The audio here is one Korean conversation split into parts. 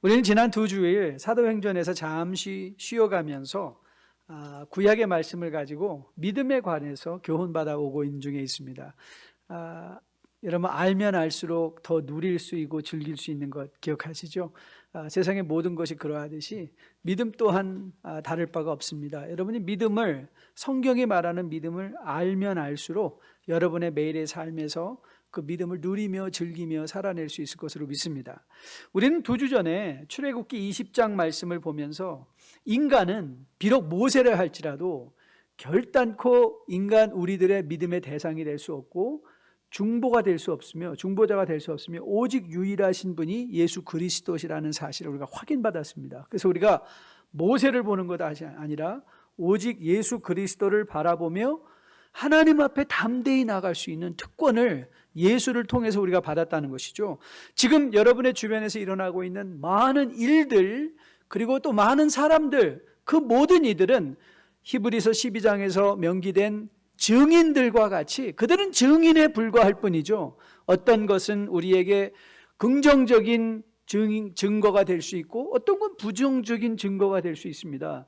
우리는 지난 2주일 사도행전에서 잠시 쉬어가면서 구약의 말씀을 가지고 믿음에 관해서 교훈받아 오고 있는 중에 있습니다. 여러분, 알면 알수록 더 누릴 수 있고 즐길 수 있는 것 기억하시죠? 세상의 모든 것이 그러하듯이 믿음 또한 다를 바가 없습니다. 여러분이 믿음을, 성경이 말하는 믿음을 알면 알수록 여러분의 매일의 삶에서 그 믿음을 누리며 즐기며 살아낼 수 있을 것으로 믿습니다. 우리는 2주 전에 출애굽기 20장 말씀을 보면서 인간은 비록 모세를 할지라도 결단코 인간 우리들의 믿음의 대상이 될 수 없고 중보자가 될 수 없으며 오직 유일하신 분이 예수 그리스도시라는 사실을 우리가 확인받았습니다. 그래서 우리가 모세를 보는 것 아니라 오직 예수 그리스도를 바라보며 하나님 앞에 담대히 나갈 수 있는 특권을 예수를 통해서 우리가 받았다는 것이죠. 지금 여러분의 주변에서 일어나고 있는 많은 일들, 그리고 또 많은 사람들, 그 모든 이들은 히브리서 12장에서 명기된 증인들과 같이 그들은 증인에 불과할 뿐이죠. 어떤 것은 우리에게 긍정적인 증거가 될 수 있고 어떤 건 부정적인 증거가 될 수 있습니다.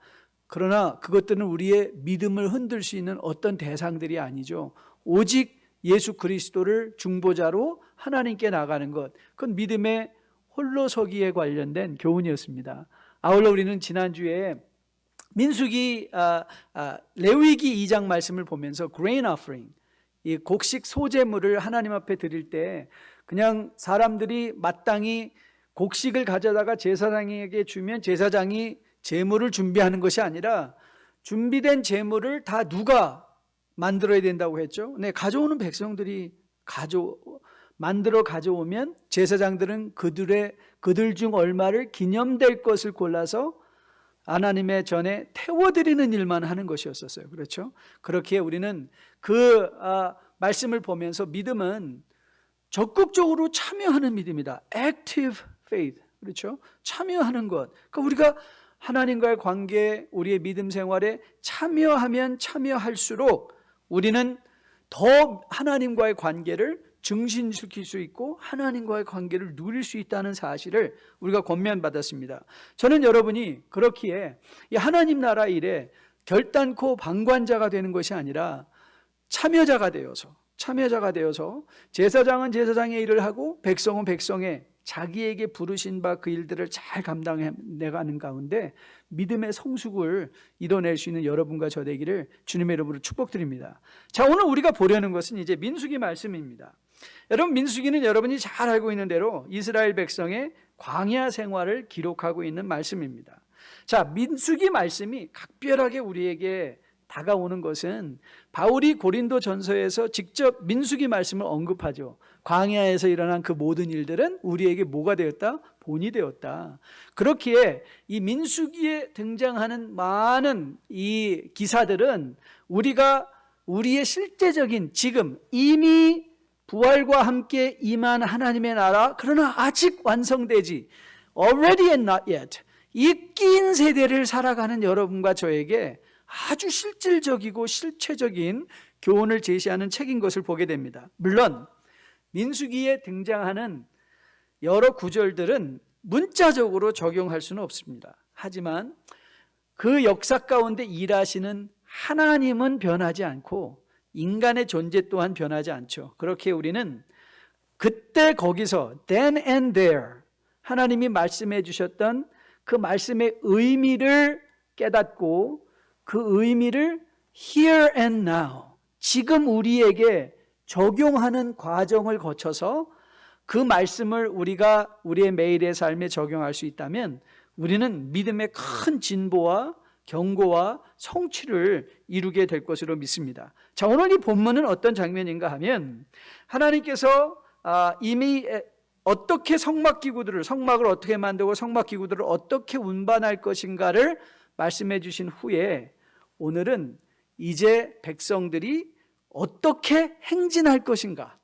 그러나 그것들은 우리의 믿음을 흔들 수 있는 어떤 대상들이 아니죠. 오직 예수 그리스도를 중보자로 하나님께 나가는 것, 그건 믿음의 홀로서기에 관련된 교훈이었습니다. 아울러 우리는 지난주에 민수기 레위기 2장 말씀을 보면서 grain offering, 이 곡식 소제물을 하나님 앞에 드릴 때 그냥 사람들이 마땅히 곡식을 가져다가 제사장에게 주면 제사장이 제물을 준비하는 것이 아니라 준비된 제물을 다 누가 만들어야 된다고 했죠? 네, 가져오는 백성들이 만들어 가져오면 제사장들은 그들 중 얼마를 기념될 것을 골라서 하나님의 전에 태워드리는 일만 하는 것이었었어요. 그렇죠? 그렇게 우리는 그 말씀을 보면서 믿음은 적극적으로 참여하는 믿음이다. Active faith. 그렇죠? 참여하는 것. 그러니까 우리가 하나님과의 관계, 우리의 믿음 생활에 참여하면 참여할수록 우리는 더 하나님과의 관계를 증진시킬 수 있고 하나님과의 관계를 누릴 수 있다는 사실을 우리가 권면받았습니다. 저는 여러분이 그렇기에 이 하나님 나라 일에 결단코 방관자가 되는 것이 아니라 참여자가 되어서 제사장은 제사장의 일을 하고 백성은 백성의 자기에게 부르신 바 그 일들을 잘 감당해 내가는 가운데 믿음의 성숙을 이뤄낼 수 있는 여러분과 저 되기를 주님의 이름으로 축복드립니다. 자, 오늘 우리가 보려는 것은 이제 민수기 말씀입니다. 여러분, 민수기는 여러분이 잘 알고 있는 대로 이스라엘 백성의 광야 생활을 기록하고 있는 말씀입니다. 자, 민수기 말씀이 각별하게 우리에게 다가오는 것은 바울이 고린도 전서에서 직접 민수기 말씀을 언급하죠. 광야에서 일어난 그 모든 일들은 우리에게 뭐가 되었다? 본이 되었다. 그렇기에 이 민수기에 등장하는 많은 이 기사들은 우리의 실제적인 지금 이미 부활과 함께 임한 하나님의 나라, 그러나 아직 완성되지, already and not yet, 이 낀 세대를 살아가는 여러분과 저에게 아주 실질적이고 실체적인 교훈을 제시하는 책인 것을 보게 됩니다. 물론 민수기에 등장하는 여러 구절들은 문자적으로 적용할 수는 없습니다. 하지만 그 역사 가운데 일하시는 하나님은 변하지 않고 인간의 존재 또한 변하지 않죠. 그렇게 우리는 그때 거기서 then and there 하나님이 말씀해 주셨던 그 말씀의 의미를 깨닫고 그 의미를 here and now, 지금 우리에게 적용하는 과정을 거쳐서 그 말씀을 우리가 우리의 매일의 삶에 적용할 수 있다면 우리는 믿음의 큰 진보와 경고와 성취를 이루게 될 것으로 믿습니다. 자, 오늘 이 본문은 어떤 장면인가 하면 하나님께서 이미 어떻게 성막을 어떻게 만들고 성막기구들을 어떻게 운반할 것인가를 말씀해 주신 후에 오늘은 이제 백성들이 어떻게 행진할 것인가,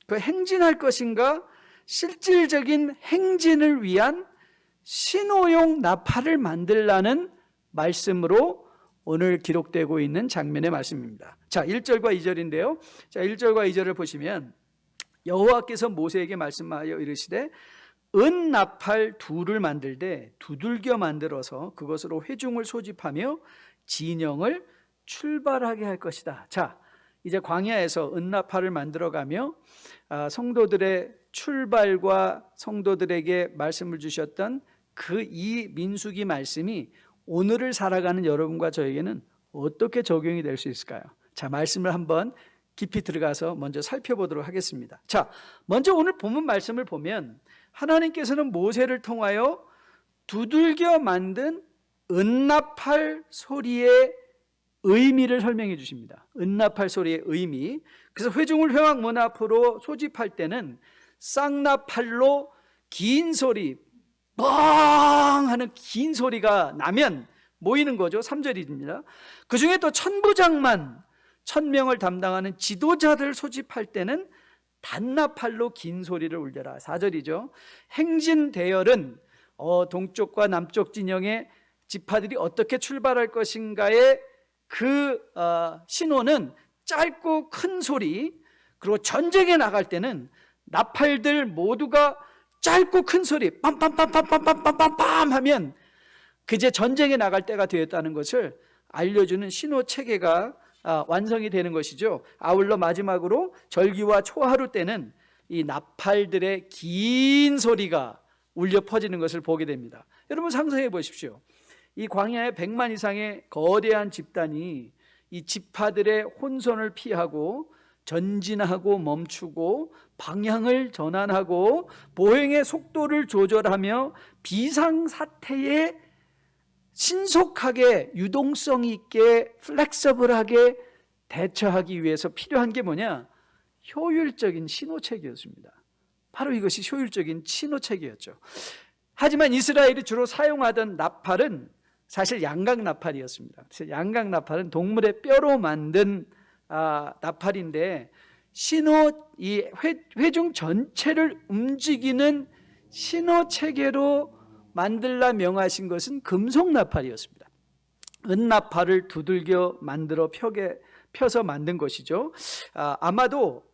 그 행진할 것인가, 실질적인 행진을 위한 신호용 나팔을 만들라는 말씀으로 오늘 기록되고 있는 장면의 말씀입니다. 자, 1절과 2절인데요. 자, 1절과 2절을 보시면 여호와께서 모세에게 말씀하여 이르시되 은나팔 둘을 만들되 두들겨 만들어서 그것으로 회중을 소집하며 진영을 출발하게 할 것이다. 자, 이제 광야에서 은나팔을 만들어가며 성도들의 출발과 성도들에게 말씀을 주셨던 그 이 민수기 말씀이 오늘을 살아가는 여러분과 저에게는 어떻게 적용이 될 수 있을까요? 자, 말씀을 한번 깊이 들어가서 먼저 살펴보도록 하겠습니다. 자, 먼저 오늘 본문 말씀을 보면 하나님께서는 모세를 통하여 두들겨 만든 은나팔 소리의 의미를 설명해 주십니다. 은나팔 소리의 의미. 그래서 회중을 회막 문 앞으로 소집할 때는 쌍나팔로 긴 소리, 뻥 하는 긴 소리가 나면 모이는 거죠. 3절입니다. 그 중에 또 천부장만 1000명을 담당하는 지도자들 소집할 때는 단나팔로 긴 소리를 울려라. 4절이죠. 행진 대열은 동쪽과 남쪽 진영의 지파들이 어떻게 출발할 것인가의 그 신호는 짧고 큰 소리, 그리고 전쟁에 나갈 때는 나팔들 모두가 짧고 큰 소리 빰빰빰빰빰빰빰빰 하면 그제 전쟁에 나갈 때가 되었다는 것을 알려주는 신호 체계가 완성이 되는 것이죠. 아울러 마지막으로 절기와 초하루 때는 이 나팔들의 긴 소리가 울려 퍼지는 것을 보게 됩니다. 여러분 상상해 보십시오. 이 광야에 100만 이상의 거대한 집단이 이 지파들의 혼선을 피하고 전진하고 멈추고 방향을 전환하고 보행의 속도를 조절하며 비상사태에 신속하게 유동성 있게 플렉서블하게 대처하기 위해서 필요한 게 뭐냐? 효율적인 신호체계였습니다. 바로 이것이 효율적인 신호체계였죠. 하지만 이스라엘이 주로 사용하던 나팔은 사실 양각 나팔이었습니다. 그래서 양각 나팔은 동물의 뼈로 만든 나팔인데 이 회중 전체를 움직이는 신호 체계로 만들라 명하신 것은 금속 나팔이었습니다. 은나팔을 두들겨 만들어 펴서 만든 것이죠. 아마도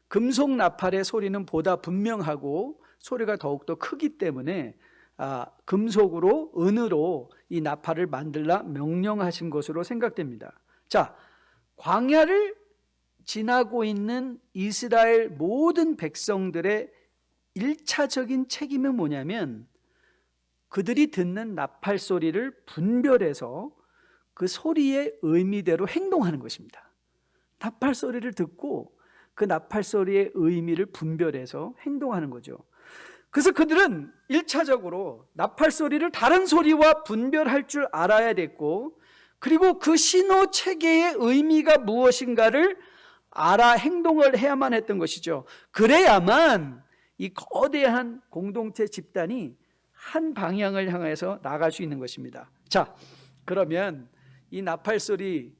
금속 나팔의 소리는 보다 분명하고 소리가 더욱더 크기 때문에 금속으로 은으로 이 나팔을 만들라 명령하신 것으로 생각됩니다. 자, 광야를 지나고 있는 이스라엘 모든 백성들의 1차적인 책임은 뭐냐면 그들이 듣는 나팔 소리를 분별해서 그 소리의 의미대로 행동하는 것입니다. 나팔 소리를 듣고 그 나팔 소리의 의미를 분별해서 행동하는 거죠. 그래서 그들은 1차적으로 나팔 소리를 다른 소리와 분별할 줄 알아야 됐고, 그리고 그 신호 체계의 의미가 무엇인가를 알아 행동을 해야만 했던 것이죠. 그래야만 이 거대한 공동체 집단이 한 방향을 향해서 나갈 수 있는 것입니다. 자, 그러면 이 나팔 소리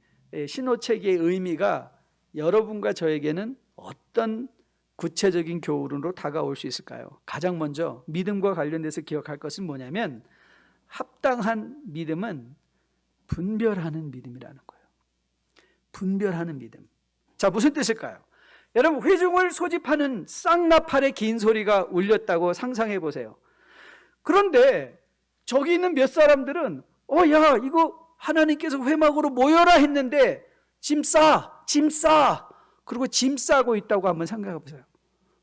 신호 체계의 의미가 여러분과 저에게는 어떤 구체적인 교훈으로 다가올 수 있을까요? 가장 먼저 믿음과 관련돼서 기억할 것은 뭐냐면 합당한 믿음은 분별하는 믿음이라는 거예요. 분별하는 믿음. 자, 무슨 뜻일까요? 여러분, 회중을 소집하는 쌍나팔의 긴 소리가 울렸다고 상상해 보세요. 그런데 저기 있는 몇 사람들은 야, 이거 하나님께서 회막으로 모여라 했는데 짐 싸. 그리고 짐 싸고 있다고 한번 생각해 보세요.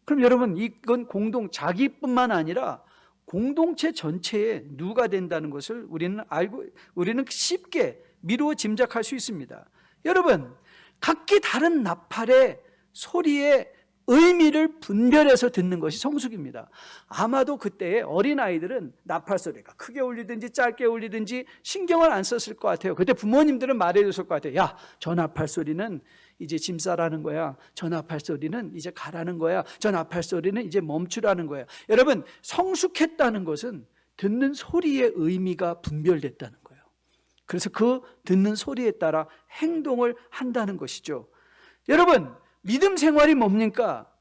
그럼 여러분, 이건 자기뿐만 아니라 공동체 전체에 누가 된다는 것을 우리는 쉽게 미루어 짐작할 수 있습니다. 여러분, 각기 다른 나팔의 소리의 의미를 분별해서 듣는 것이 성숙입니다. 아마도 그때의 어린아이들은 나팔 소리가 크게 울리든지 짧게 울리든지 신경을 안 썼을 것 같아요. 그때 부모님들은 말해줬을 것 같아요. 야, 저 나팔 소리는 이제 짐 싸라는 거야. 저 나팔 소리는 이제 가라는 거야. 저 나팔 소리는 이제 멈추라는 거야. 여러분, 성숙했다는 것은 듣는 소리의 의미가 분별됐다는 거예요. 그래서 그 듣는 소리에 따라 행동을 한다는 것이죠. 여러분, 믿음 생활이 뭡니까?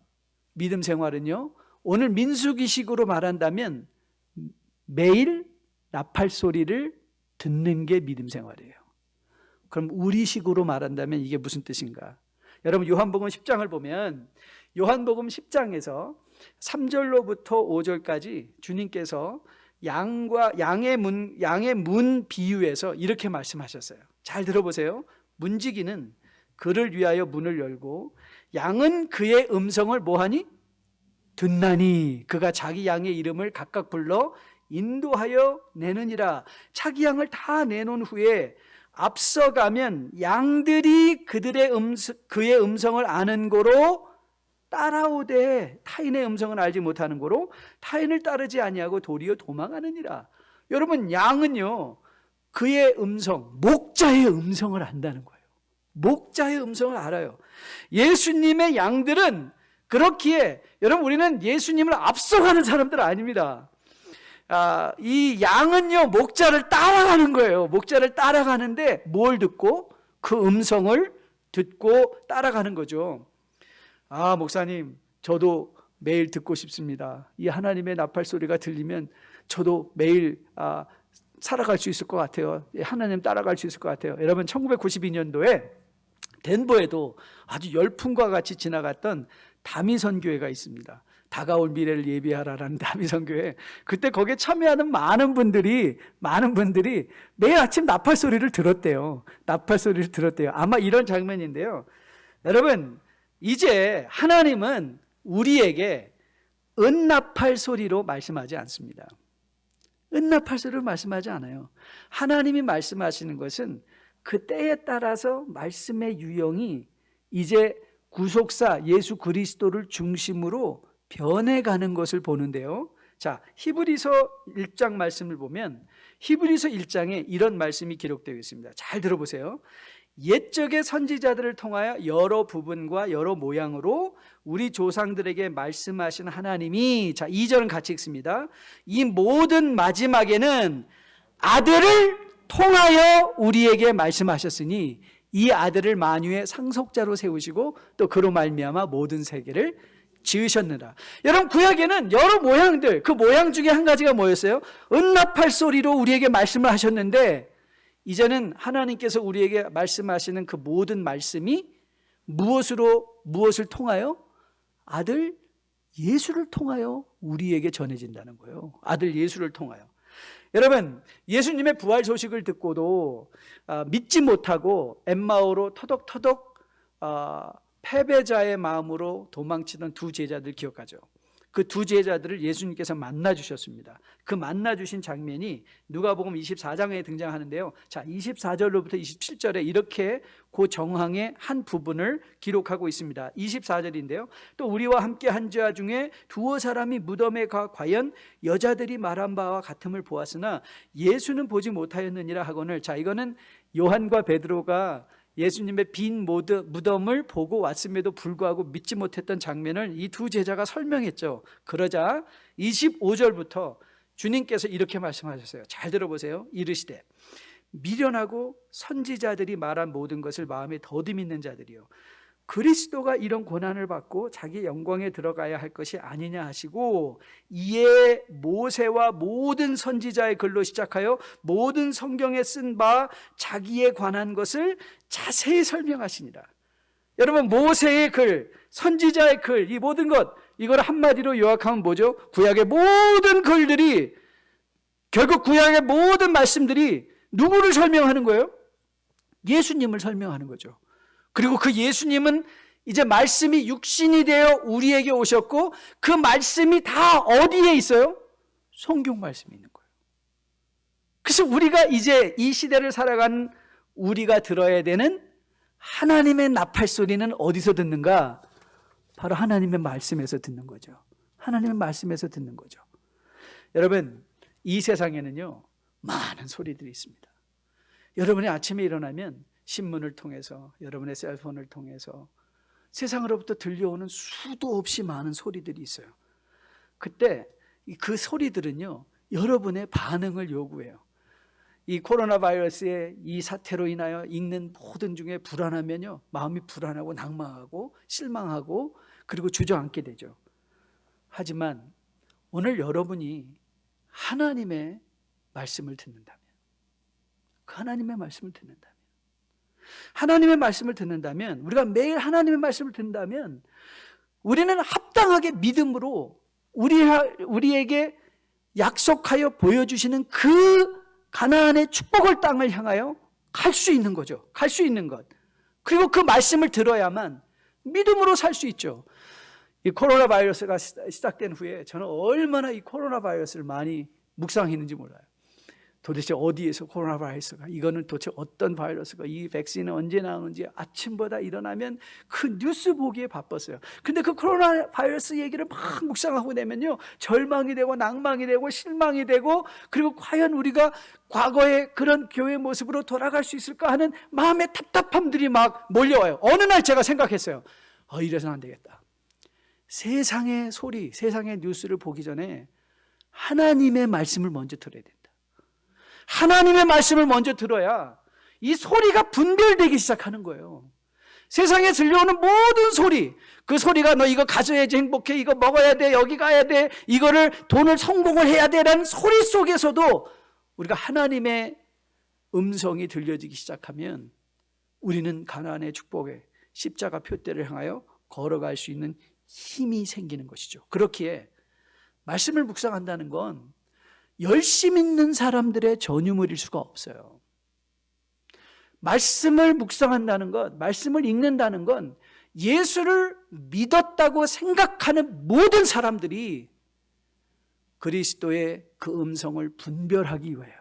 믿음 생활은요, 오늘 민수기식으로 말한다면 매일 나팔 소리를 듣는 게 믿음 생활이에요. 그럼 우리식으로 말한다면 이게 무슨 뜻인가? 여러분, 요한복음 10장을 보면 요한복음 10장에서 3절로부터 5절까지 주님께서 양의 문 비유에서 이렇게 말씀하셨어요. 잘 들어보세요. 문지기는 그를 위하여 문을 열고 양은 그의 음성을 뭐하니? 듣나니 그가 자기 양의 이름을 각각 불러 인도하여 내느니라. 자기 양을 다 내놓은 후에 앞서가면 양들이 그의 음성을 아는 고로 따라오되 타인의 음성을 알지 못하는 고로 타인을 따르지 아니하고 도리어 도망하느니라. 여러분, 양은요 그의 음성, 목자의 음성을 안다는 거예요. 목자의 음성을 알아요. 예수님의 양들은 그렇기에 여러분, 우리는 예수님을 앞서가는 사람들 아닙니다. 이 양은요 목자를 따라가는 거예요. 목자를 따라가는데 뭘 듣고? 그 음성을 듣고 따라가는 거죠. 목사님, 저도 매일 듣고 싶습니다. 이 하나님의 나팔 소리가 들리면 저도 매일 살아갈 수 있을 것 같아요. 하나님 따라갈 수 있을 것 같아요. 여러분, 1992년도에 덴버에도 아주 열풍과 같이 지나갔던 다미선 교회가 있습니다. 다가올 미래를 예비하라라는 다미선 교회. 그때 거기에 참여하는 많은 분들이 매일 아침 나팔 소리를 들었대요. 나팔 소리를 들었대요. 아마 이런 장면인데요. 여러분, 이제 하나님은 우리에게 은나팔 소리로 말씀하지 않습니다. 은나팔 소리로 말씀하지 않아요. 하나님이 말씀하시는 것은 그 때에 따라서 말씀의 유형이 이제 구속사 예수 그리스도를 중심으로 변해가는 것을 보는데요. 자, 히브리서 1장 말씀을 보면 히브리서 1장에 이런 말씀이 기록되어 있습니다. 잘 들어보세요. 옛적의 선지자들을 통하여 여러 부분과 여러 모양으로 우리 조상들에게 말씀하신 하나님이, 자, 2절은 같이 읽습니다. 이 모든 마지막에는 아들을 통하여 우리에게 말씀하셨으니 이 아들을 만유의 상속자로 세우시고 또 그로 말미암아 모든 세계를 지으셨느라. 여러분, 구약에는 여러 모양들, 그 모양 중에 한 가지가 뭐였어요? 은나팔 소리로 우리에게 말씀을 하셨는데 이제는 하나님께서 우리에게 말씀하시는 그 모든 말씀이 무엇을 통하여? 아들 예수를 통하여 우리에게 전해진다는 거예요. 아들 예수를 통하여. 여러분, 예수님의 부활 소식을 듣고도 믿지 못하고 엠마오로 터덕터덕 패배자의 마음으로 도망치던 두 제자들 기억하죠? 그 두 제자들을 예수님께서 만나주셨습니다. 그 만나주신 장면이 누가복음 24장에 등장하는데요. 자, 24절로부터 27절에 이렇게 그 정황의 한 부분을 기록하고 있습니다. 24절인데요. 또 우리와 함께 한 자 중에 두어 사람이 무덤에 가 과연 여자들이 말한 바와 같음을 보았으나 예수는 보지 못하였느니라 하거늘. 자, 이거는 요한과 베드로가 예수님의 빈 무덤을 보고 왔음에도 불구하고 믿지 못했던 장면을 이 두 제자가 설명했죠. 그러자 25절부터 주님께서 이렇게 말씀하셨어요. 잘 들어보세요. 이르시되 미련하고 선지자들이 말한 모든 것을 마음에 더듬 있는 자들이요, 그리스도가 이런 고난을 받고 자기 영광에 들어가야 할 것이 아니냐 하시고 이에 모세와 모든 선지자의 글로 시작하여 모든 성경에 쓴 바 자기에 관한 것을 자세히 설명하시니라. 여러분, 모세의 글, 선지자의 글, 이 모든 것, 이걸 한마디로 요약하면 뭐죠? 구약의 모든 글들이, 결국 구약의 모든 말씀들이 누구를 설명하는 거예요? 예수님을 설명하는 거죠. 그리고 그 예수님은 이제 말씀이 육신이 되어 우리에게 오셨고 그 말씀이 다 어디에 있어요? 성경 말씀이 있는 거예요. 그래서 우리가 이제 이 시대를 살아가는 우리가 들어야 되는 하나님의 나팔 소리는 어디서 듣는가? 바로 하나님의 말씀에서 듣는 거죠. 하나님의 말씀에서 듣는 거죠. 여러분, 이 세상에는요 많은 소리들이 있습니다. 여러분이 아침에 일어나면 신문을 통해서, 여러분의 셀폰을 통해서 세상으로부터 들려오는 수도 없이 많은 소리들이 있어요. 그때 그 소리들은요 여러분의 반응을 요구해요. 이 코로나 바이러스의 이 사태로 인하여 읽는 모든 중에 불안하면요 마음이 불안하고 낭망하고 실망하고 그리고 주저앉게 되죠. 하지만 오늘 여러분이 하나님의 말씀을 듣는다면, 그 하나님의 말씀을 듣는다면, 하나님의 말씀을 듣는다면, 우리가 매일 하나님의 말씀을 듣는다면 우리는 합당하게 믿음으로 우리에게 약속하여 보여주시는 그 가나안의 축복을 땅을 향하여 갈 수 있는 거죠. 갈 수 있는 것. 그리고 그 말씀을 들어야만 믿음으로 살 수 있죠. 이 코로나 바이러스가 시작된 후에 저는 얼마나 이 코로나 바이러스를 많이 묵상했는지 몰라요. 도대체 어디에서 코로나 바이러스가, 이거는 도대체 어떤 바이러스가, 이 백신은 언제 나오는지 아침보다 일어나면 그 뉴스 보기에 바빴어요. 근데 그 코로나 바이러스 얘기를 막 묵상하고 나면요, 절망이 되고 낭망이 되고 실망이 되고, 그리고 과연 우리가 과거의 그런 교회 모습으로 돌아갈 수 있을까 하는 마음의 답답함들이 막 몰려와요. 어느 날 제가 생각했어요. 이래서는 안 되겠다. 세상의 소리, 세상의 뉴스를 보기 전에 하나님의 말씀을 먼저 들어야 된다. 하나님의 말씀을 먼저 들어야 이 소리가 분별되기 시작하는 거예요. 세상에 들려오는 모든 소리, 그 소리가 너 이거 가져야지 행복해, 이거 먹어야 돼, 여기 가야 돼, 이거를 돈을 성공을 해야 돼라는 소리 속에서도 우리가 하나님의 음성이 들려지기 시작하면 우리는 가나안의 축복의 십자가 표대를 향하여 걸어갈 수 있는 힘이 생기는 것이죠. 그렇기에 말씀을 묵상한다는 건 열심 있는 사람들의 전유물일 수가 없어요. 말씀을 묵상한다는 것, 말씀을 읽는다는 건 예수를 믿었다고 생각하는 모든 사람들이 그리스도의 그 음성을 분별하기 위하여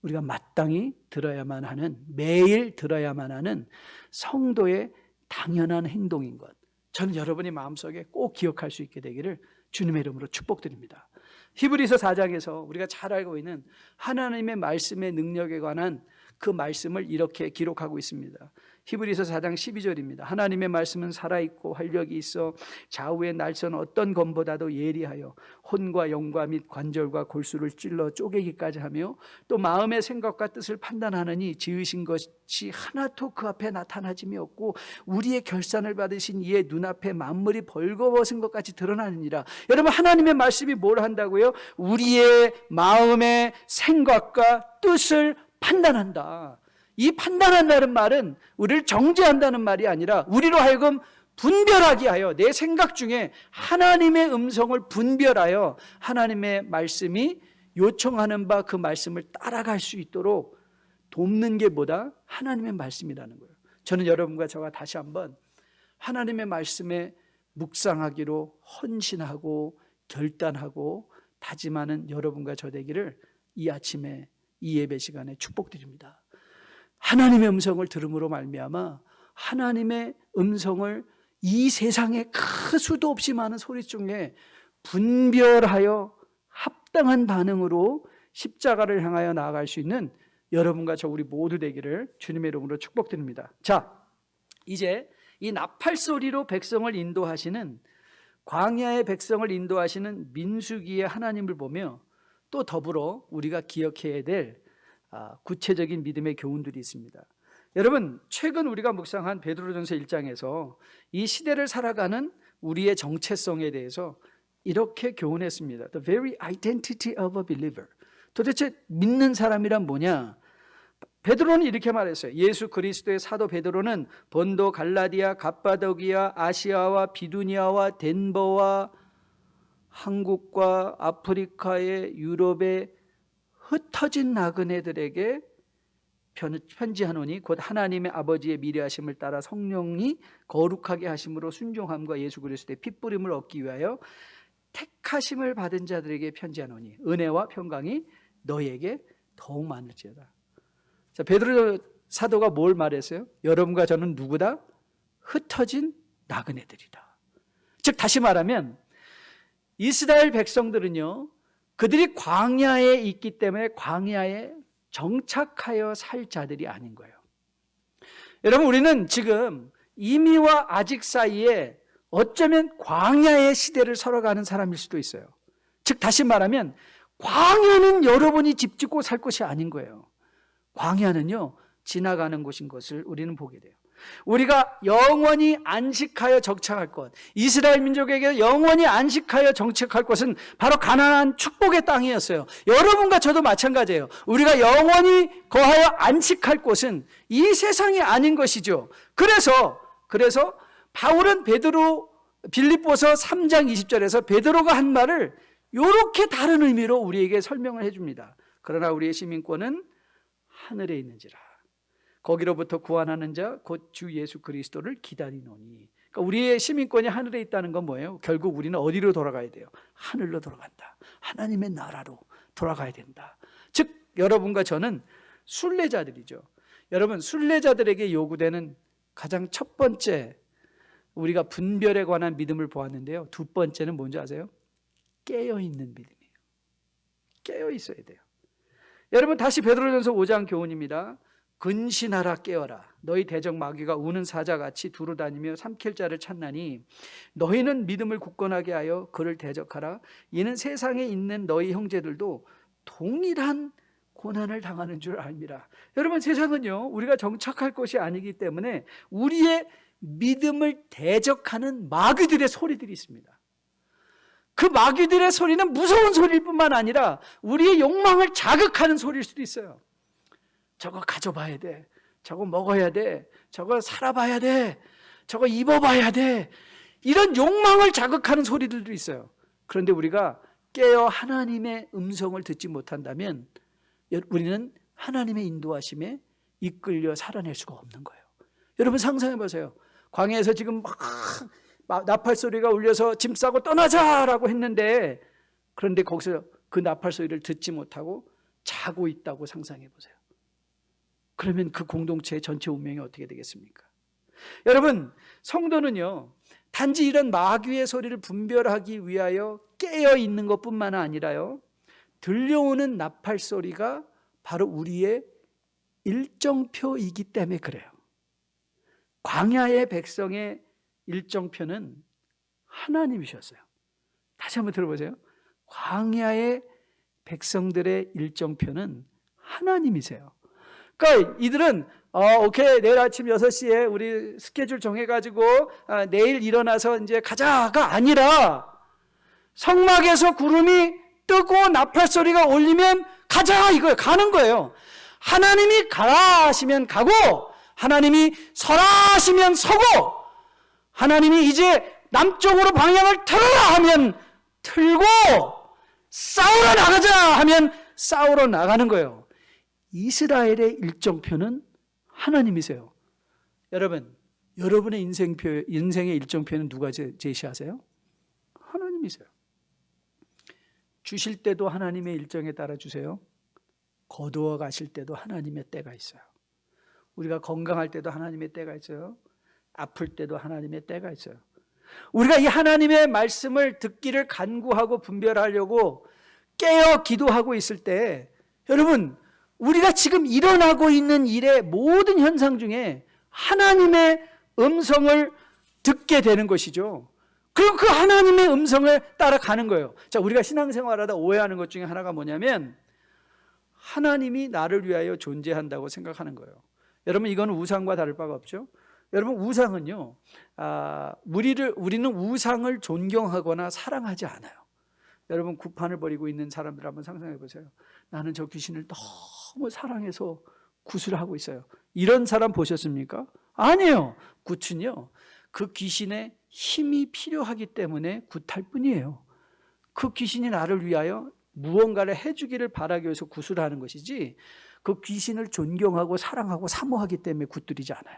우리가 마땅히 들어야만 하는, 매일 들어야만 하는 성도의 당연한 행동인 것, 저는 여러분이 마음속에 꼭 기억할 수 있게 되기를 주님의 이름으로 축복드립니다. 히브리서 4장에서 우리가 잘 알고 있는 하나님의 말씀의 능력에 관한 그 말씀을 이렇게 기록하고 있습니다. 히브리서 4장 12절입니다. 하나님의 말씀은 살아있고 활력이 있어 좌우의 날선 어떤 검보다도 예리하여 혼과 영과 및 관절과 골수를 찔러 쪼개기까지 하며 또 마음의 생각과 뜻을 판단하느니 지으신 것이 하나도 그 앞에 나타나짐이 없고 우리의 결산을 받으신 이의 눈앞에 만물이 벌거벗은 것 같이 드러나느니라. 여러분, 하나님의 말씀이 뭘 한다고요? 우리의 마음의 생각과 뜻을 판단한다. 이 판단한다는 말은 우리를 정죄한다는 말이 아니라 우리로 하여금 분별하게 하여, 내 생각 중에 하나님의 음성을 분별하여 하나님의 말씀이 요청하는 바 그 말씀을 따라갈 수 있도록 돕는 게 뭐다? 하나님의 말씀이라는 거예요. 저는 여러분과 저와 다시 한번 하나님의 말씀에 묵상하기로 헌신하고 결단하고 다짐하는 여러분과 저 되기를 이 아침에 이 예배 시간에 축복드립니다. 하나님의 음성을 들음으로 말미암아 하나님의 음성을 이 세상에 그 수도 없이 많은 소리 중에 분별하여 합당한 반응으로 십자가를 향하여 나아갈 수 있는 여러분과 저 우리 모두 되기를 주님의 이름으로 축복드립니다. 자, 이제 이 나팔 소리로 백성을 인도하시는, 광야의 백성을 인도하시는 민수기의 하나님을 보며 또 더불어 우리가 기억해야 될 구체적인 믿음의 교훈들이 있습니다. 여러분, 최근 우리가 묵상한 베드로전서 1장에서 이 시대를 살아가는 우리의 정체성에 대해서 이렇게 교훈했습니다. The very identity of a believer. 도대체 믿는 사람이란 뭐냐? 베드로는 이렇게 말했어요. 예수 그리스도의 사도 베드로는 본도, 갈라디아, 갑바도기아, 아시아와 비두니아와 덴버와 한국과 아프리카의 유럽의 흩어진 나그네들에게 편지하노니 곧 하나님의 아버지의 미래하심을 따라 성령이 거룩하게 하심으로 순종함과 예수 그리스도의 핏부림을 얻기 위하여 택하심을 받은 자들에게 편지하노니 은혜와 평강이 너희에게 더욱 많을지어다. 자, 베드로 사도가 뭘 말했어요? 여러분과 저는 누구다? 흩어진 나그네들이다. 즉 다시 말하면 이스라엘 백성들은요, 그들이 광야에 있기 때문에 광야에 정착하여 살 자들이 아닌 거예요. 여러분, 우리는 지금 이미와 아직 사이에 어쩌면 광야의 시대를 살아가는 사람일 수도 있어요. 즉 다시 말하면 광야는 여러분이 집 짓고 살 곳이 아닌 거예요. 광야는요, 지나가는 곳인 것을 우리는 보게 돼요. 우리가 영원히 안식하여 정착할 것, 이스라엘 민족에게 영원히 안식하여 정착할 것은 바로 가나안 축복의 땅이었어요. 여러분과 저도 마찬가지예요. 우리가 영원히 거하여 안식할 곳은 이 세상이 아닌 것이죠. 그래서 바울은 베드로 빌립보서 3장 20절에서 베드로가 한 말을 이렇게 다른 의미로 우리에게 설명을 해줍니다. 그러나 우리의 시민권은 하늘에 있는지라 거기로부터 구원하는 자 곧 주 예수 그리스도를 기다리노니. 그러니까 우리의 시민권이 하늘에 있다는 건 뭐예요? 결국 우리는 어디로 돌아가야 돼요? 하늘로 돌아간다. 하나님의 나라로 돌아가야 된다. 즉 여러분과 저는 순례자들이죠. 여러분, 순례자들에게 요구되는 가장 첫 번째, 우리가 분별에 관한 믿음을 보았는데요. 두 번째는 뭔지 아세요? 깨어있는 믿음이에요. 깨어있어야 돼요. 여러분, 다시 베드로전서 5장 교훈입니다. 근신하라, 깨어라. 너희 대적 마귀가 우는 사자같이 두루 다니며 삼킬 자를 찾나니 너희는 믿음을 굳건하게 하여 그를 대적하라. 이는 세상에 있는 너희 형제들도 동일한 고난을 당하는 줄 알미라. 여러분, 세상은요 우리가 정착할 것이 아니기 때문에 우리의 믿음을 대적하는 마귀들의 소리들이 있습니다. 그 마귀들의 소리는 무서운 소리일 뿐만 아니라 우리의 욕망을 자극하는 소리일 수도 있어요. 저거 가져봐야 돼, 저거 먹어야 돼, 저거 살아봐야 돼, 저거 입어봐야 돼, 이런 욕망을 자극하는 소리들도 있어요. 그런데 우리가 깨어 하나님의 음성을 듣지 못한다면 우리는 하나님의 인도하심에 이끌려 살아낼 수가 없는 거예요. 여러분 상상해 보세요. 광야에서 지금 막 나팔 소리가 울려서 짐 싸고 떠나자라고 했는데, 그런데 거기서 그 나팔 소리를 듣지 못하고 자고 있다고 상상해 보세요. 그러면 그 공동체의 전체 운명이 어떻게 되겠습니까? 여러분, 성도는요 단지 이런 마귀의 소리를 분별하기 위하여 깨어 있는 것뿐만 아니라요, 들려오는 나팔 소리가 바로 우리의 일정표이기 때문에 그래요. 광야의 백성의 일정표는 하나님이셨어요. 다시 한번 들어보세요. 광야의 백성들의 일정표는 하나님이세요. 그러니까 이들은 오케이, 내일 아침 6시에 우리 스케줄 정해가지고 내일 일어나서 이제 가자가 아니라, 성막에서 구름이 뜨고 나팔 소리가 울리면 가자 이거예요. 가는 거예요. 하나님이 가라 하시면 가고, 하나님이 서라 하시면 서고, 하나님이 이제 남쪽으로 방향을 틀어라 하면 틀고, 싸우러 나가자 하면 싸우러 나가는 거예요. 이스라엘의 일정표는 하나님이세요. 여러분, 여러분의 인생의 일정표는 누가 제시하세요? 하나님이세요. 주실 때도 하나님의 일정에 따라 주세요. 거두어 가실 때도 하나님의 때가 있어요. 우리가 건강할 때도 하나님의 때가 있어요. 아플 때도 하나님의 때가 있어요. 우리가 이 하나님의 말씀을 듣기를 간구하고 분별하려고 깨어 기도하고 있을 때, 여러분, 우리가 지금 일어나고 있는 일의 모든 현상 중에 하나님의 음성을 듣게 되는 것이죠. 그리고 그 하나님의 음성을 따라가는 거예요. 자, 우리가 신앙생활하다 오해하는 것 중에 하나가 뭐냐면, 하나님이 나를 위하여 존재한다고 생각하는 거예요. 여러분, 이거는 우상과 다를 바가 없죠. 여러분, 우상은요, 우리는 우상을 존경하거나 사랑하지 않아요. 여러분, 구판을 벌이고 있는 사람들 한번 상상해 보세요. 나는 저 귀신을 너무 사랑해서 굿을 하고 있어요. 이런 사람 보셨습니까? 아니에요. 굿은요, 그 귀신의 힘이 필요하기 때문에 굿할 뿐이에요. 그 귀신이 나를 위하여 무언가를 해주기를 바라기 위해서 굿을 하는 것이지, 그 귀신을 존경하고 사랑하고 사모하기 때문에 굿들이지 않아요.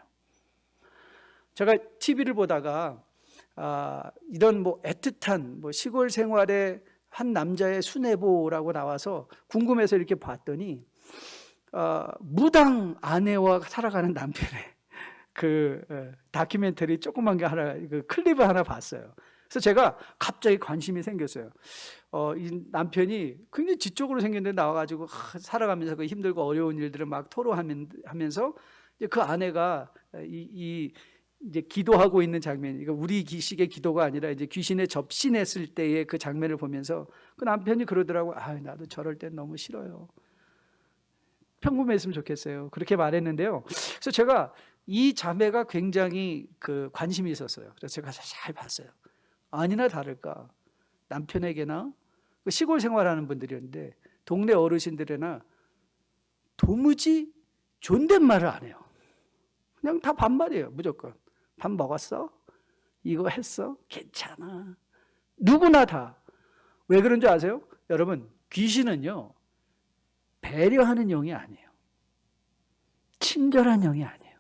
제가 TV를 보다가 이런 애틋한 시골 생활의 한 남자의 수뇌보라고 나와서 궁금해서 이렇게 봤더니 무당 아내와 살아가는 남편의 그 다큐멘터리 조그만 게 하나, 그 클립을 하나 봤어요. 그래서 제가 갑자기 관심이 생겼어요. 이 남편이 굉장히 지적으로 생겼는데 나와가지고 살아가면서 그 힘들고 어려운 일들을 막 토로하면서 그 아내가 이제 기도하고 있는 장면, 이거 우리 기식의 기도가 아니라 이제 귀신에 접신했을 때의 그 장면을 보면서 그 남편이 그러더라고. 나도 저럴 땐 너무 싫어요. 평범했으면 좋겠어요. 그렇게 말했는데요. 그래서 제가 이 자매가 굉장히 관심이 있었어요. 그래서 제가 잘 봤어요. 아니나 다를까 남편에게나 시골 생활하는 분들이었는데 동네 어르신들이나 도무지 존댓말을 안 해요. 그냥 다 반말이에요. 무조건. 밥 먹었어? 이거 했어? 괜찮아. 누구나 다. 왜 그런 줄 아세요? 여러분, 귀신은요, 배려하는 영이 아니에요. 친절한 영이 아니에요.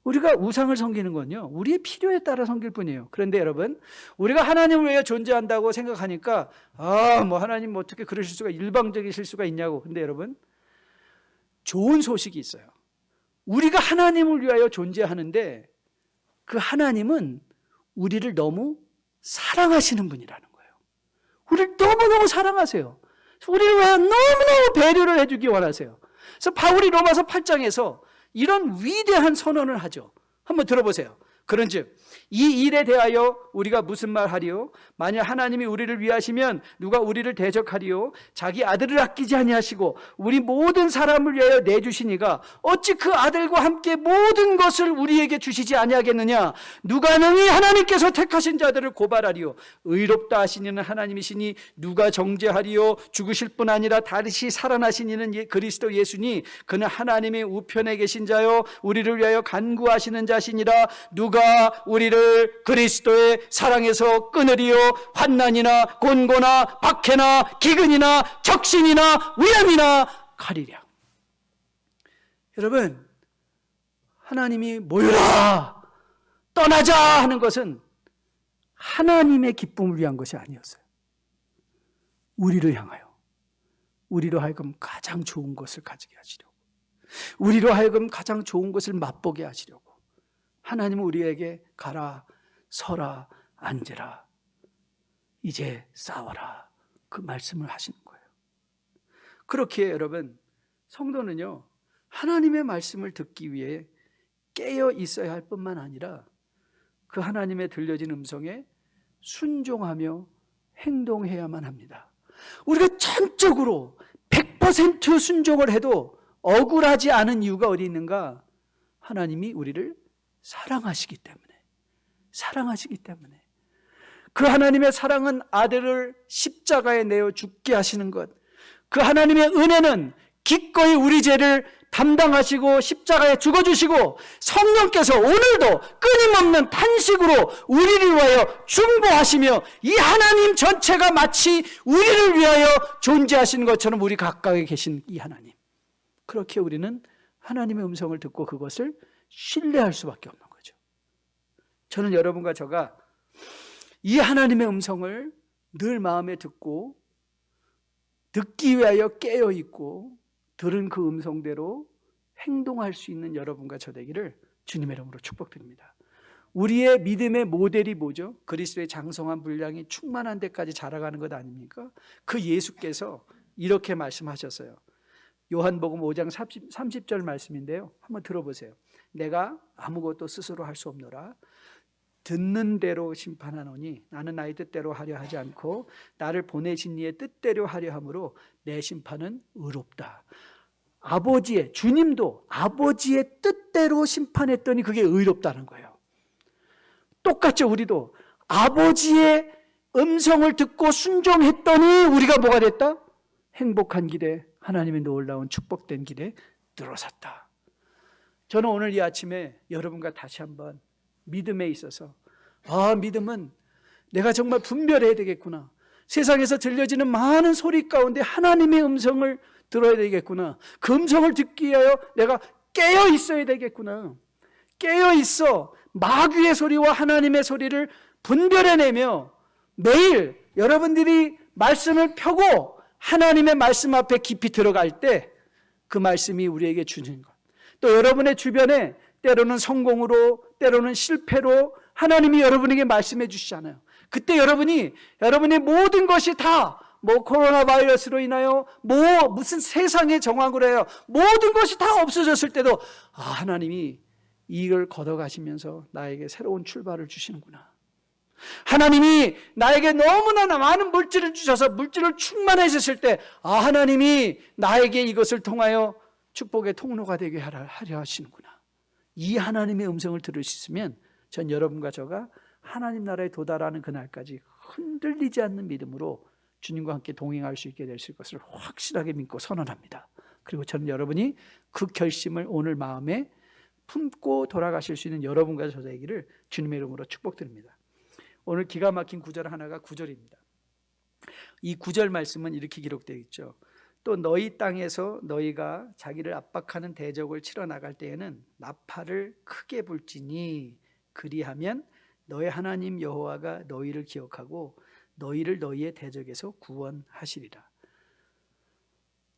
우리가 우상을 섬기는 건요, 우리의 필요에 따라 섬길 뿐이에요. 그런데 여러분, 우리가 하나님을 위해 존재한다고 생각하니까, 뭐 하나님 어떻게 그러실 수가, 일방적이실 수가 있냐고. 근데 여러분, 좋은 소식이 있어요. 우리가 하나님을 위하여 존재하는데 그 하나님은 우리를 너무 사랑하시는 분이라는 거예요. 우리를 너무너무 사랑하세요. 우리를 위해 너무너무 배려를 해주기 원하세요. 그래서 바울이 로마서 8장에서 이런 위대한 선언을 하죠. 한번 들어보세요. 그런즉 이 일에 대하여 우리가 무슨 말하리요? 만약 하나님이 우리를 위하시면 누가 우리를 대적하리요? 자기 아들을 아끼지 아니하시고 우리 모든 사람을 위하여 내주시니가 어찌 그 아들과 함께 모든 것을 우리에게 주시지 아니하겠느냐? 누가 능히 하나님께서 택하신 자들을 고발하리요? 의롭다 하시니는 하나님이시니 누가 정죄하리요? 죽으실 뿐 아니라 다시 살아나시니는 그리스도 예수니 그는 하나님의 우편에 계신 자요 우리를 위하여 간구하시는 자시니라. 누가 우리를 그리스도의 사랑에서 끊으리요? 환난이나 곤고나 박해나 기근이나 적신이나 위험이나 칼이랴. 여러분, 하나님이 모여라 떠나자 하는 것은 하나님의 기쁨을 위한 것이 아니었어요. 우리를 향하여, 우리로 하여금 가장 좋은 것을 가지게 하시려고, 우리로 하여금 가장 좋은 것을 맛보게 하시려고 하나님은 우리에게 가라, 서라, 앉으라, 이제 싸워라, 그 말씀을 하시는 거예요. 그렇게 여러분, 성도는요, 하나님의 말씀을 듣기 위해 깨어 있어야 할 뿐만 아니라 그 하나님의 들려진 음성에 순종하며 행동해야만 합니다. 우리가 전적으로 100% 순종을 해도 억울하지 않은 이유가 어디 있는가? 하나님이 우리를 사랑하시기 때문에. 그 하나님의 사랑은 아들을 십자가에 내어 죽게 하시는 것, 그 하나님의 은혜는 기꺼이 우리 죄를 담당하시고 십자가에 죽어주시고 성령께서 오늘도 끊임없는 탄식으로 우리를 위하여 중보하시며 이 하나님 전체가 마치 우리를 위하여 존재하시는 것처럼 우리 가까이 계신 이 하나님, 그렇게 우리는 하나님의 음성을 듣고 그것을 신뢰할 수밖에 없는 거죠. 저는 여러분과 저가 이 하나님의 음성을 늘 마음에 듣고 듣기 위하여 깨어있고 들은 그 음성대로 행동할 수 있는 여러분과 저 되기를 주님의 이름으로 축복드립니다. 우리의 믿음의 모델이 뭐죠? 그리스도의 장성한 분량이 충만한 데까지 자라가는 것 아닙니까? 그 예수께서 이렇게 말씀하셨어요. 요한복음 5장 30절 말씀인데요, 한번 들어보세요. 내가 아무것도 스스로 할 수 없노라. 듣는 대로 심판하노니 나는 나의 뜻대로 하려 하지 않고 나를 보내신 이의 뜻대로 하려 함으로 내 심판은 의롭다. 아버지의, 주님도 아버지의 뜻대로 심판했더니 그게 의롭다는 거예요. 똑같죠. 우리도 아버지의 음성을 듣고 순종했더니 우리가 뭐가 됐다? 행복한 길에, 하나님의 놀라운 축복된 길에 들어섰다. 저는 오늘 이 아침에 여러분과 다시 한번 믿음에 있어서, 믿음은 내가 정말 분별해야 되겠구나. 세상에서 들려지는 많은 소리 가운데 하나님의 음성을 들어야 되겠구나. 그 음성을 듣기 위하여 내가 깨어 있어야 되겠구나. 깨어 있어 마귀의 소리와 하나님의 소리를 분별해내며 매일 여러분들이 말씀을 펴고 하나님의 말씀 앞에 깊이 들어갈 때 그 말씀이 우리에게 주는 것, 또 여러분의 주변에 때로는 성공으로 때로는 실패로 하나님이 여러분에게 말씀해 주시잖아요. 그때 여러분의 모든 것이 다 코로나 바이러스로 인하여 무슨 세상의 정황으로 해요, 모든 것이 다 없어졌을 때도 하나님이 이걸 걷어가시면서 나에게 새로운 출발을 주시는구나. 하나님이 나에게 너무나 많은 물질을 주셔서 물질을 충만해 주셨을 때 하나님이 나에게 이것을 통하여 축복의 통로가 되게 하려 하시는구나. 이 하나님의 음성을 들을 수 있으면 전 여러분과 저가 하나님 나라에 도달하는 그날까지 흔들리지 않는 믿음으로 주님과 함께 동행할 수 있게 될 것을 확실하게 믿고 선언합니다. 그리고 저는 여러분이 그 결심을 오늘 마음에 품고 돌아가실 수 있는 여러분과 저 되기를 주님의 이름으로 축복드립니다. 오늘 기가 막힌 구절 하나가 9절입니다. 이 9절 말씀은 이렇게 기록되어 있죠. 또 너희 땅에서 너희가 자기를 압박하는 대적을 치러 나갈 때에는 나팔을 크게 불지니 그리하면 너희 하나님 여호와가 너희를 기억하고 너희를 너희의 대적에서 구원하시리라.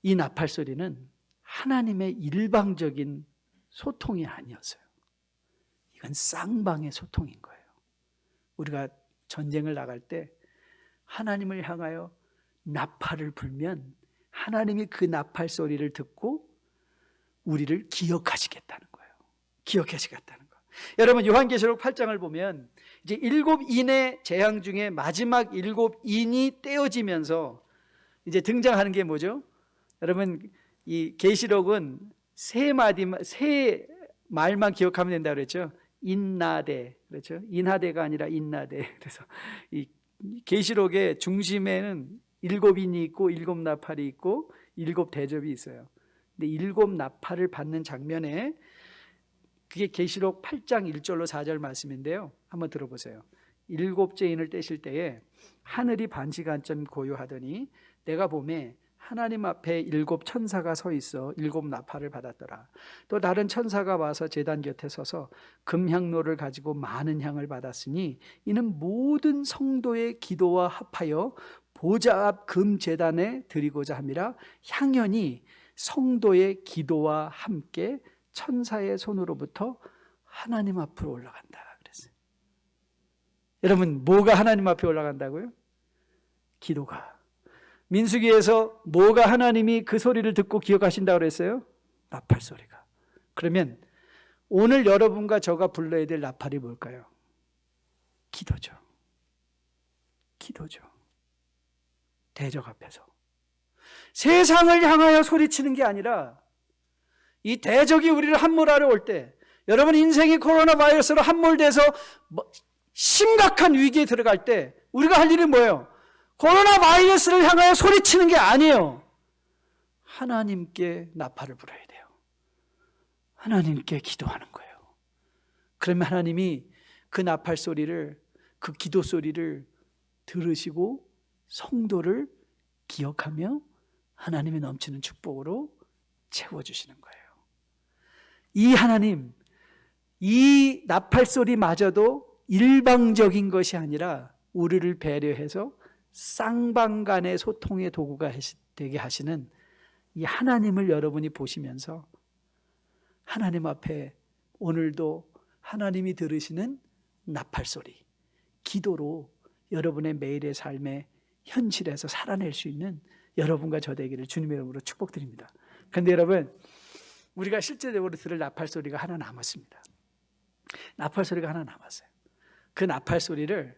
이 나팔 소리는 하나님의 일방적인 소통이 아니었어요. 이건 쌍방의 소통인 거예요. 우리가 전쟁을 나갈 때 하나님을 향하여 나팔을 불면 하나님이 그 나팔 소리를 듣고 우리를 기억하시겠다는 거예요. 기억하시겠다는 거. 여러분 요한계시록 8장을 보면 이제 7인의 재앙 중에 마지막 7인이 떼어지면서 이제 등장하는 게 뭐죠? 여러분 이 계시록은 세 말만 기억하면 된다고 그랬죠. 인나대, 그렇죠? 인하대가 아니라 인나대. 그래서 이 계시록의 중심에는 7인이 있고 7나팔이 있고 7대접이 있어요. 근데 7나팔을 받는 장면에 그게 계시록 8장 1절로 4절 말씀인데요. 한번 들어보세요. 7째 인을 떼실 때에 하늘이 반시간쯤 고요하더니 내가 보매 하나님 앞에 7 천사가 서 있어 7 나팔을 받았더라. 또 다른 천사가 와서 제단 곁에 서서 금향로를 가지고 많은 향을 받았으니 이는 모든 성도의 기도와 합하여 보좌 앞 금제단에 드리고자 함이라. 향연이 성도의 기도와 함께 천사의 손으로부터 하나님 앞으로 올라간다 그랬어요. 여러분 뭐가 하나님 앞에 올라간다고요? 기도가. 민수기에서 뭐가 하나님이 그 소리를 듣고 기억하신다고 그랬어요? 나팔 소리가. 그러면 오늘 여러분과 저가 불러야 될 나팔이 뭘까요? 기도죠. 기도죠. 대적 앞에서 세상을 향하여 소리치는 게 아니라 이 대적이 우리를 함몰하러 올 때, 여러분 인생이 코로나 바이러스로 함몰돼서 심각한 위기에 들어갈 때 우리가 할 일이 뭐예요? 코로나 바이러스를 향하여 소리치는 게 아니에요. 하나님께 나팔을 불어야 돼요. 하나님께 기도하는 거예요. 그러면 하나님이 그 나팔 소리를, 그 기도 소리를 들으시고 성도를 기억하며 하나님의 넘치는 축복으로 채워주시는 거예요. 이 하나님, 이 나팔 소리마저도 일방적인 것이 아니라 우리를 배려해서 쌍방 간의 소통의 도구가 되게 하시는 이 하나님을 여러분이 보시면서 하나님 앞에 오늘도 하나님이 들으시는 나팔 소리, 기도로 여러분의 매일의 삶의 현실에서 살아낼 수 있는 여러분과 저 되기를 주님의 이름으로 축복드립니다. 그런데 여러분, 우리가 실제적으로 들을 나팔 소리가 하나 남았습니다. 나팔 소리가 하나 남았어요. 그 나팔 소리를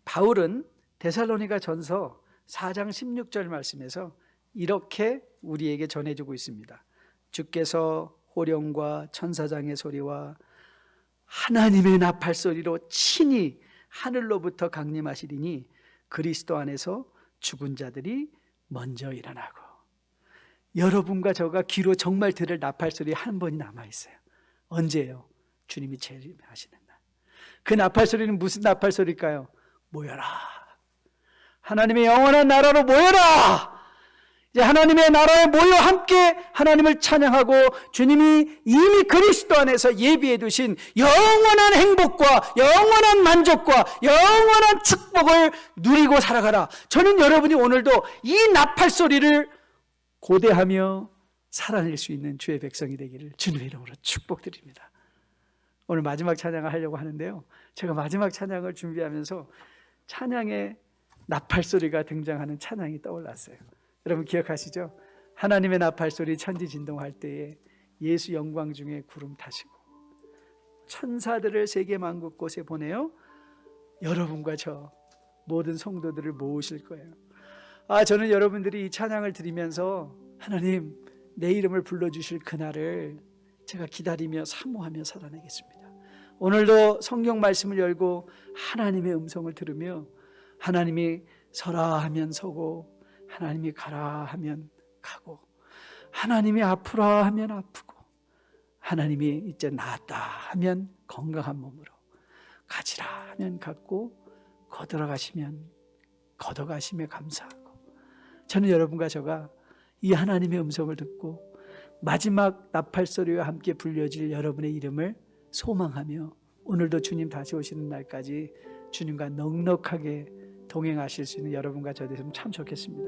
바울은 데살로니가 전서 4장 16절 말씀에서 이렇게 우리에게 전해주고 있습니다. 주께서 호령과 천사장의 소리와 하나님의 나팔 소리로 친히 하늘로부터 강림하시리니 그리스도 안에서 죽은 자들이 먼저 일어나고. 여러분과 저가 귀로 정말 들을 나팔 소리 한 번이 남아있어요. 언제예요? 주님이 재림하시는 날. 그 나팔 소리는 무슨 나팔 소리일까요? 모여라, 하나님의 영원한 나라로 모여라. 이제 하나님의 나라에 모여 함께 하나님을 찬양하고 주님이 이미 그리스도 안에서 예비해 두신 영원한 행복과 영원한 만족과 영원한 축복을 누리고 살아가라. 저는 여러분이 오늘도 이 나팔 소리를 고대하며 살아낼 수 있는 주의 백성이 되기를 주님의 이름으로 축복드립니다. 오늘 마지막 찬양을 하려고 하는데요, 제가 마지막 찬양을 준비하면서 찬양의 나팔 소리가 등장하는 찬양이 떠올랐어요. 여러분 기억하시죠? 하나님의 나팔 소리 천지진동할 때에 예수 영광 중에 구름 타시고 천사들을 세계 만국 곳에 보내어 여러분과 저 모든 성도들을 모으실 거예요. 저는 여러분들이 이 찬양을 드리면서 하나님 내 이름을 불러주실 그날을 제가 기다리며 사모하며 살아내겠습니다. 오늘도 성경 말씀을 열고 하나님의 음성을 들으며 하나님이 서라 하면 서고 하나님이 가라 하면 가고 하나님이 아프라 하면 아프고 하나님이 이제 나았다 하면 건강한 몸으로, 가지라 하면 갖고, 걷어가시면 걷어가심에 감사하고, 저는 여러분과 저가 이 하나님의 음성을 듣고 마지막 나팔소리와 함께 불려질 여러분의 이름을 소망하며 오늘도 주님 다시 오시는 날까지 주님과 넉넉하게 동행하실 수 있는 여러분과 저 되시면 참 좋겠습니다.